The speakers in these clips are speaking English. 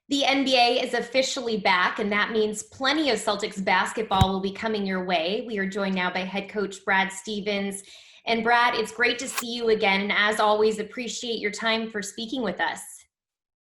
The NBA is officially back, and that means plenty of Celtics basketball will be coming your way. We are joined now by head coach Brad Stevens. And Brad, it's great to see you again. And as always, appreciate your time for speaking with us.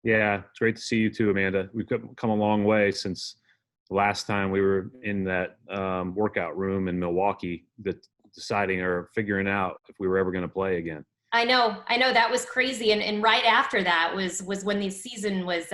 Yeah, it's great to see you too, Amanda. We've come a long way since the last time we were in that workout room in Milwaukee, deciding or figuring out if we were ever going to play again. I know that was crazy. And right after that was when the season was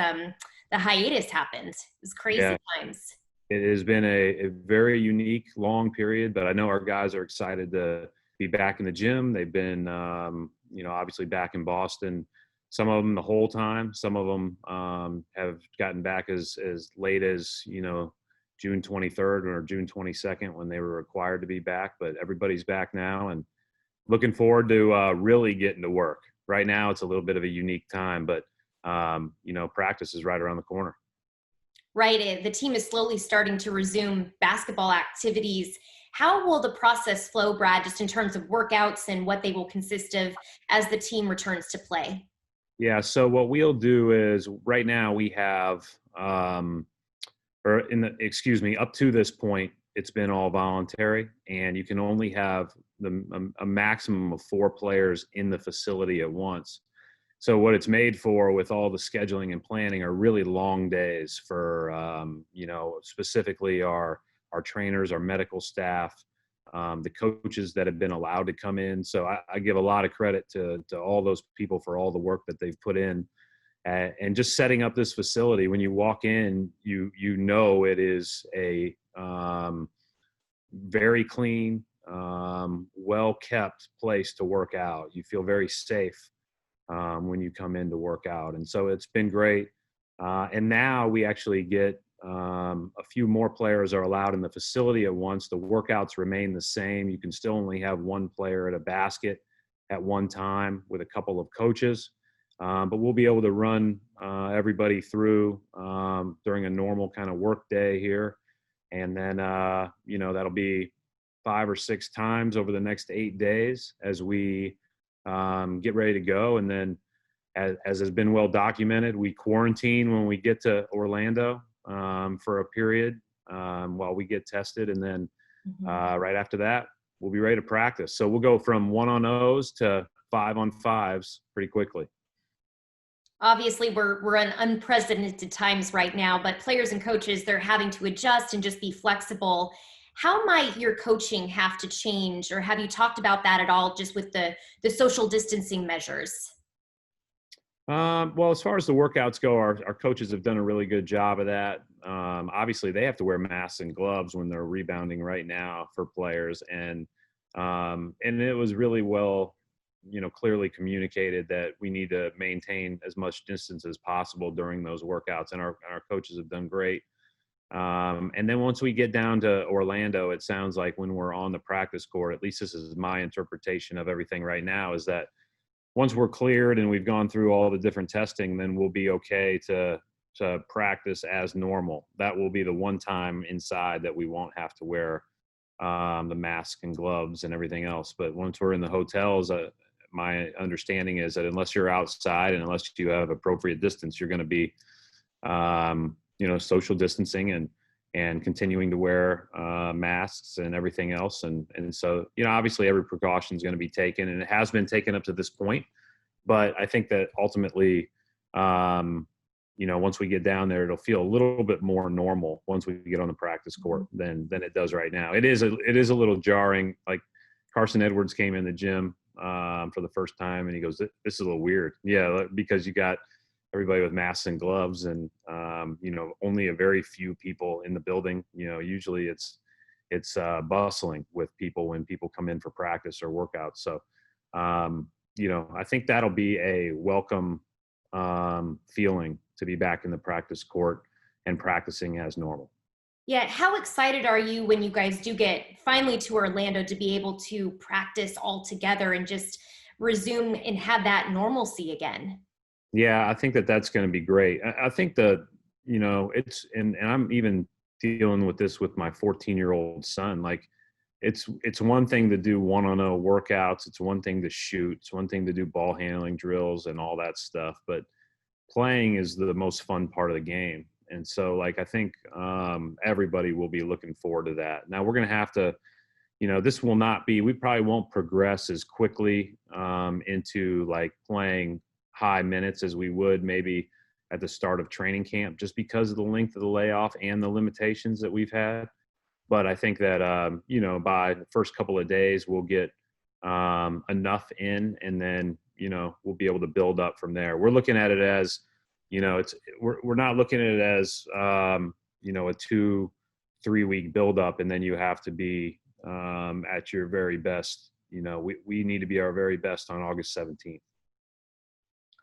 the hiatus happened. It was crazy Yeah, times. it has been a very unique, long period, but I know our guys are excited to be back in the gym. They've been, obviously back in Boston. Some of them the whole time. Some of them have gotten back as late as, June 23rd or June 22nd when they were required to be back. But everybody's back now and looking forward to really getting to work. Right now, it's a little bit of a unique time, but, practice is right around the corner. Right. The team is slowly starting to resume basketball activities. How will the process flow, Brad, just in terms of workouts and what they will consist of as the team returns to play? Yeah. So what we'll do is right now we have, up to this point, it's been all voluntary, and you can only have a maximum of 4 players in the facility at once. So what it's made for with all the scheduling and planning are really long days for, specifically our trainers, our medical staff, the coaches that have been allowed to come in. So I give a lot of credit to all those people for all the work that they've put in. And just setting up this facility, when you walk in, you know it is a very clean, well-kept place to work out. You feel very safe when you come in to work out. And so it's been great. And now we actually get a few more players are allowed in the facility at once. The workouts remain the same. You can still only have 1 player at a basket at one time with a couple of coaches. But we'll be able to run everybody through during a normal kind of work day here. And then, that'll be 5 or 6 times over the next 8 days as we get ready to go. And then, as has been well documented, we quarantine when we get to Orlando for a period while we get tested. And then right after that, we'll be ready to practice. So we'll go from 1-on-0s to 5-on-5s pretty quickly. Obviously, we're in unprecedented times right now, but players and coaches, they're having to adjust and just be flexible. How might your coaching have to change, or have you talked about that at all, just with the social distancing measures? Well, as far as the workouts go, our coaches have done a really good job of that. Obviously, they have to wear masks and gloves when they're rebounding right now for players, and it was really well, clearly communicated that we need to maintain as much distance as possible during those workouts, and our coaches have done great. And then once we get down to Orlando, it sounds like when we're on the practice court, at least this is my interpretation of everything right now, is that once we're cleared and we've gone through all the different testing, then we'll be okay to practice as normal. That will be the one time inside that we won't have to wear the mask and gloves and everything else. But once we're in the hotels, my understanding is that unless you're outside and unless you have appropriate distance, you're going to be, social distancing and continuing to wear masks and everything else. And so, obviously every precaution is going to be taken, and it has been taken up to this point. But I think that ultimately, once we get down there, it'll feel a little bit more normal once we get on the practice court than it does right now. It is a little jarring. Like Carson Edwards came in the gym for the first time, and he goes, "This is a little weird." Yeah, because you got everybody with masks and gloves, and only a very few people in the building. Usually it's bustling with people when people come in for practice or workouts. So I think that'll be a welcome feeling to be back in the practice court and practicing as normal. Yeah, how excited are you when you guys do get finally to Orlando to be able to practice all together and just resume and have that normalcy again? Yeah, I think that's going to be great. I think that, and I'm even dealing with this with my 14-year-old son. Like, it's one thing to do 1-on-0 workouts. It's one thing to shoot. It's one thing to do ball handling drills and all that stuff. But playing is the most fun part of the game. And so, like, I think everybody will be looking forward to that. Now, we're going to have to, this will not be, we probably won't progress as quickly into like playing high minutes as we would maybe at the start of training camp, just because of the length of the layoff and the limitations that we've had. But I think that, by the first couple of days, we'll get enough in, and then, we'll be able to build up from there. We're looking at it as, we're not looking at it as, a 2-3 week buildup, and then you have to be at your very best. We need to be our very best on August 17th.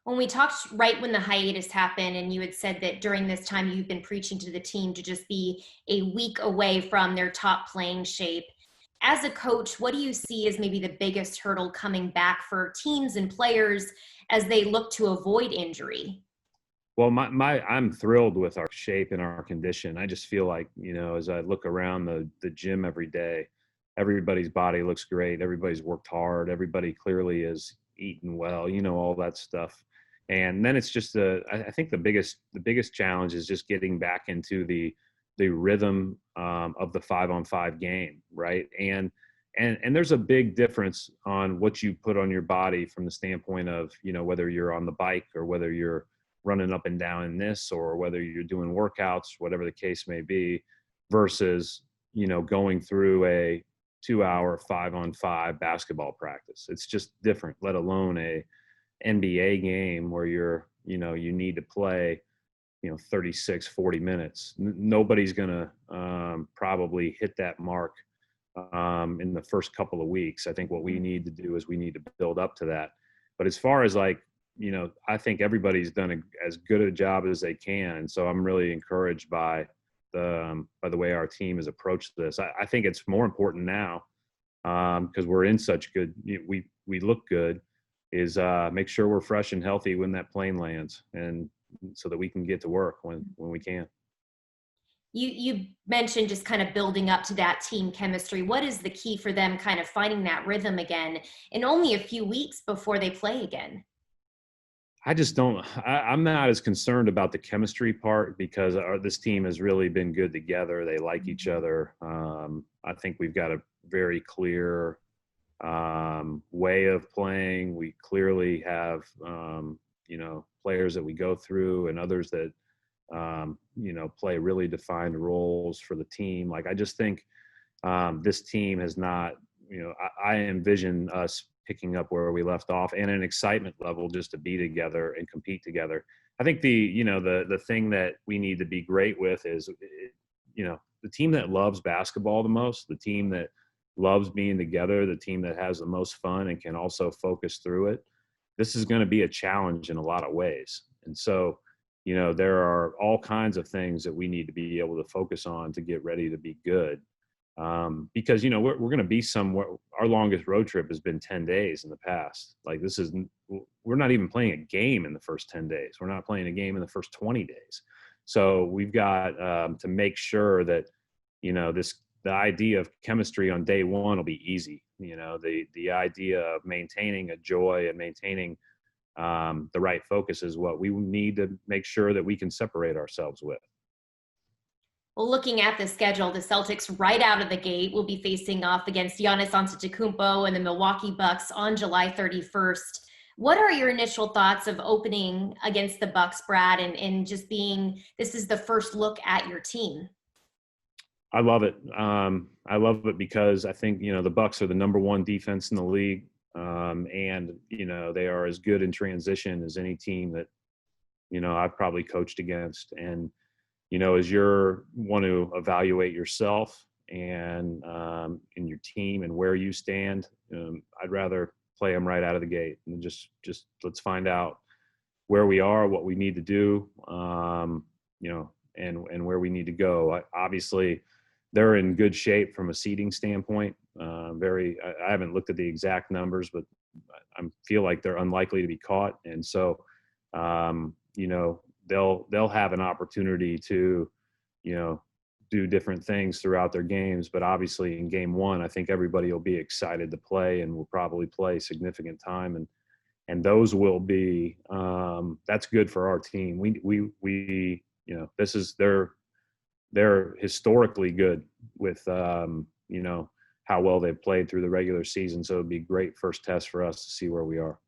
When we talked right when the hiatus happened, and you had said that during this time you've been preaching to the team to just be a week away from their top playing shape. As a coach, what do you see as maybe the biggest hurdle coming back for teams and players as they look to avoid injury? Well, I'm thrilled with our shape and our condition. I just feel like, as I look around the gym every day, everybody's body looks great. Everybody's worked hard. Everybody clearly is eating well, all that stuff. And then it's just I think the biggest challenge is just getting back into the rhythm of the 5-on-5 game, right? And there's a big difference on what you put on your body from the standpoint of, whether you're on the bike or whether you're running up and down in this, or whether you're doing workouts, whatever the case may be, versus, going through a 2-hour 5-on-5 basketball practice. It's just different, let alone a NBA game where you need to play, 36, 40 minutes. Nobody's going to probably hit that mark in the first couple of weeks. I think what we need to do is we need to build up to that. But as far as like, I think everybody's done as good a job as they can. And so I'm really encouraged by the way our team has approached this. I think it's more important now because we're in such good, we look good, is make sure we're fresh and healthy when that plane lands, and so that we can get to work when we can. You mentioned just kind of building up to that team chemistry. What is the key for them kind of finding that rhythm again in only a few weeks before they play again? I'm not as concerned about the chemistry part because this team has really been good together. They like each other. I think we've got a very clear way of playing. We clearly have, players that we go through and others that, play really defined roles for the team. Like, I just think this team has not, I envision us picking up where we left off, and an excitement level just to be together and compete together. I think the thing that we need to be great with is, the team that loves basketball the most, the team that loves being together, the team that has the most fun and can also focus through it. This is going to be a challenge in a lot of ways. And so, there are all kinds of things that we need to be able to focus on to get ready to be good. Because, we're going to be somewhere. Our longest road trip has been 10 days in the past. Like, we're not even playing a game in the first 10 days. We're not playing a game in the first 20 days. So we've got to make sure that, the idea of chemistry on day one will be easy. The idea of maintaining a joy and maintaining the right focus is what we need to make sure that we can separate ourselves with. Well, looking at the schedule, the Celtics right out of the gate will be facing off against Giannis Antetokounmpo and the Milwaukee Bucks on July 31st. What are your initial thoughts of opening against the Bucks, Brad, and just this is the first look at your team? I love it. I love it because I think, the Bucks are the number one defense in the league. And, they are as good in transition as any team that, I've probably coached against. And, as you're want to evaluate yourself and in your team and where you stand, I'd rather play them right out of the gate and just let's find out where we are, what we need to do, and where we need to go. Obviously, they're in good shape from a seeding standpoint. I haven't looked at the exact numbers, but I feel like they're unlikely to be caught, and so they'll have an opportunity to, do different things throughout their games. But obviously in game one, I think everybody will be excited to play and will probably play significant time. And, and those will be that's good for our team. This is they're historically good with how well they've played through the regular season. So it'd be a great first test for us to see where we are.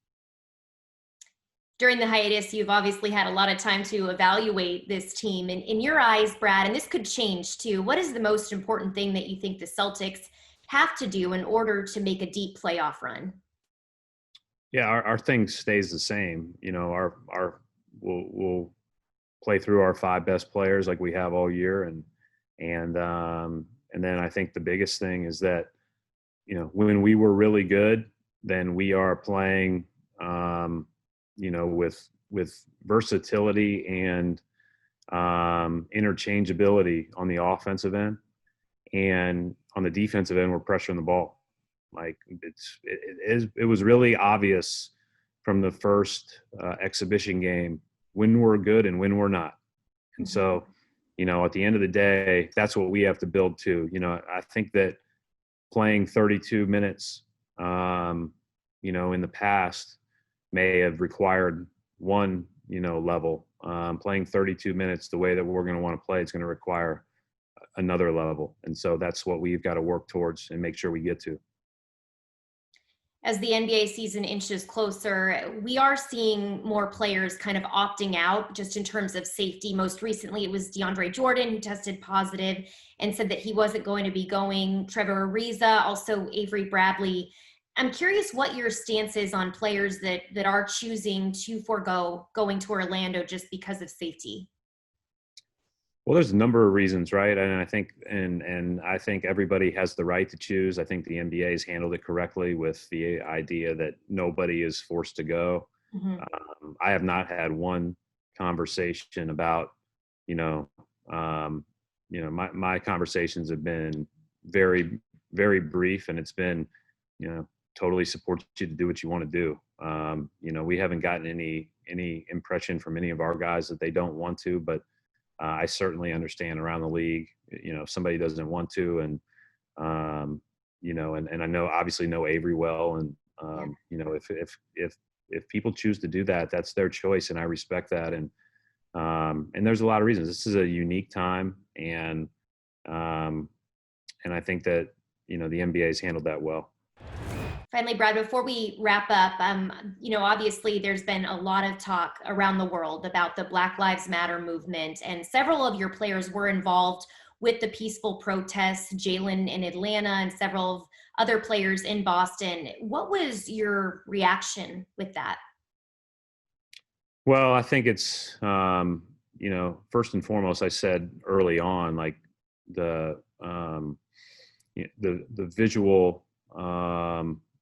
During the hiatus, you've obviously had a lot of time to evaluate this team. And in your eyes, Brad, and this could change too, what is the most important thing that you think the Celtics have to do in order to make a deep playoff run? Yeah, our thing stays the same. We'll play through our 5 best players like we have all year, and then I think the biggest thing is that when we were really good, then we are playing with versatility and interchangeability on the offensive end, and on the defensive end, we're pressuring the ball. Like it was really obvious from the first exhibition game when we're good and when we're not. And so, at the end of the day, that's what we have to build to. I think that playing 32 minutes, in the past may have required one, level. Playing 32 minutes the way that we're going to want to play is going to require another level. And so that's what we've got to work towards and make sure we get to. As the NBA season inches closer, we are seeing more players kind of opting out just in terms of safety. Most recently, it was DeAndre Jordan who tested positive and said that he wasn't going to be going. Trevor Ariza, also Avery Bradley. I'm curious what your stance is on players that are choosing to forego going to Orlando just because of safety. Well, there's a number of reasons, right? And I think everybody has the right to choose. I think the NBA has handled it correctly with the idea that nobody is forced to go. Mm-hmm. I have not had one conversation about, my conversations have been very, very brief, and it's been, totally support you to do what you want to do. We haven't gotten any impression from any of our guys that they don't want to, but I certainly understand around the league, if somebody doesn't want to, and and I obviously know Avery well, and if people choose to do that, that's their choice, and I respect that. And there's a lot of reasons. This is a unique time, and I think that the NBA has handled that well. Finally, Brad, before we wrap up, obviously there's been a lot of talk around the world about the Black Lives Matter movement, and several of your players were involved with the peaceful protests, Jalen in Atlanta and several other players in Boston. What was your reaction with that? Well, I think it's, first and foremost, I said early on, like the visual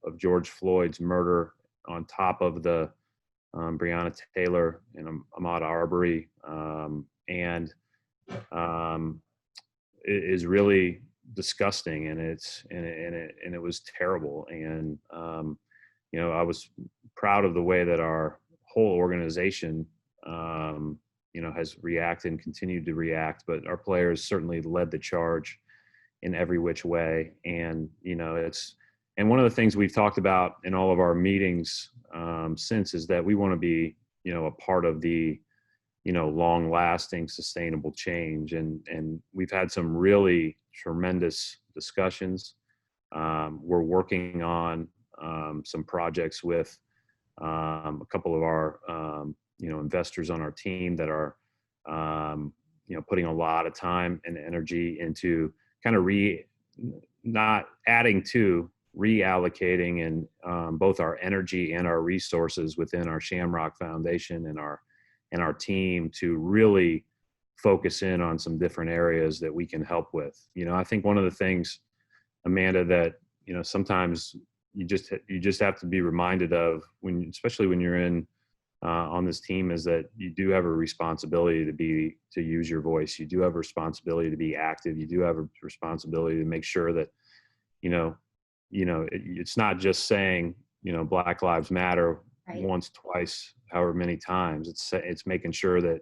of George Floyd's murder on top of the Breonna Taylor and Ahmaud Arbery, and it is really disgusting, and it was terrible. And I was proud of the way that our whole organization has reacted and continued to react, but our players certainly led the charge in every which way. And and one of the things we've talked about in all of our meetings since is that we want to be, a part of the, long-lasting, sustainable change. And we've had some really tremendous discussions. We're working on some projects with a couple of our, investors on our team that are, putting a lot of time and energy into kind of not adding to, reallocating and both our energy and our resources within our Shamrock Foundation and our team to really focus in on some different areas that we can help with. I think one of the things, Amanda, that sometimes you just have to be reminded of especially when you're in on this team, is that you do have a responsibility to use your voice. You do have a responsibility to be active. You do have a responsibility to make sure that it's not just saying, Black Lives Matter Right. once, twice, however many times. It's making sure that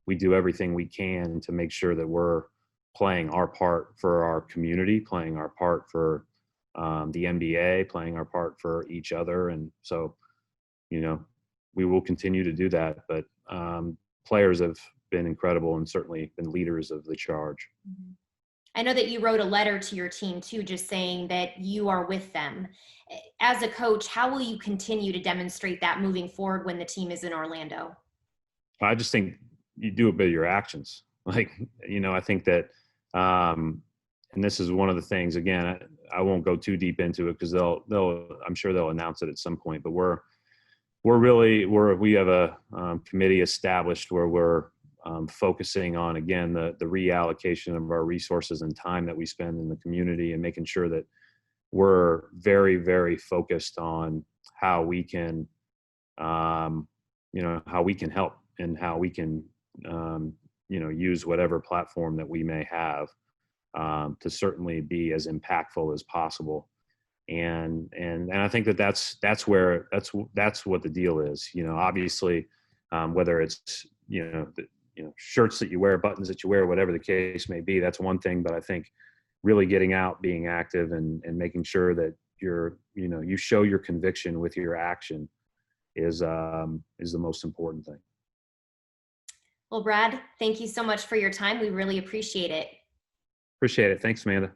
we do everything we can to make sure that we're playing our part for our community, playing our part for the NBA, playing our part for each other. And so, you know, we will continue to do that. But players have been incredible and certainly been leaders of the charge. Mhm. I know that you wrote a letter to your team too, just saying that you are with them. As a coach, how will you continue to demonstrate that moving forward when the team is in Orlando? I just think you do it by your actions. Like, I think that, and this is one of the things, again, I won't go too deep into it because I'm sure they'll announce it at some point, but we have a committee established where we're focusing on, again, the reallocation of our resources and time that we spend in the community, and making sure that we're very, very focused on how we can, how we can help, and how we can, use whatever platform that we may have to certainly be as impactful as possible. And I think that's what the deal is. Obviously, whether it's shirts that you wear, buttons that you wear, whatever the case may be, that's one thing. But I think really getting out, being active, and making sure that you show your conviction with your action is the most important thing. Well, Brad, thank you so much for your time. We really appreciate it. Appreciate it. Thanks, Amanda.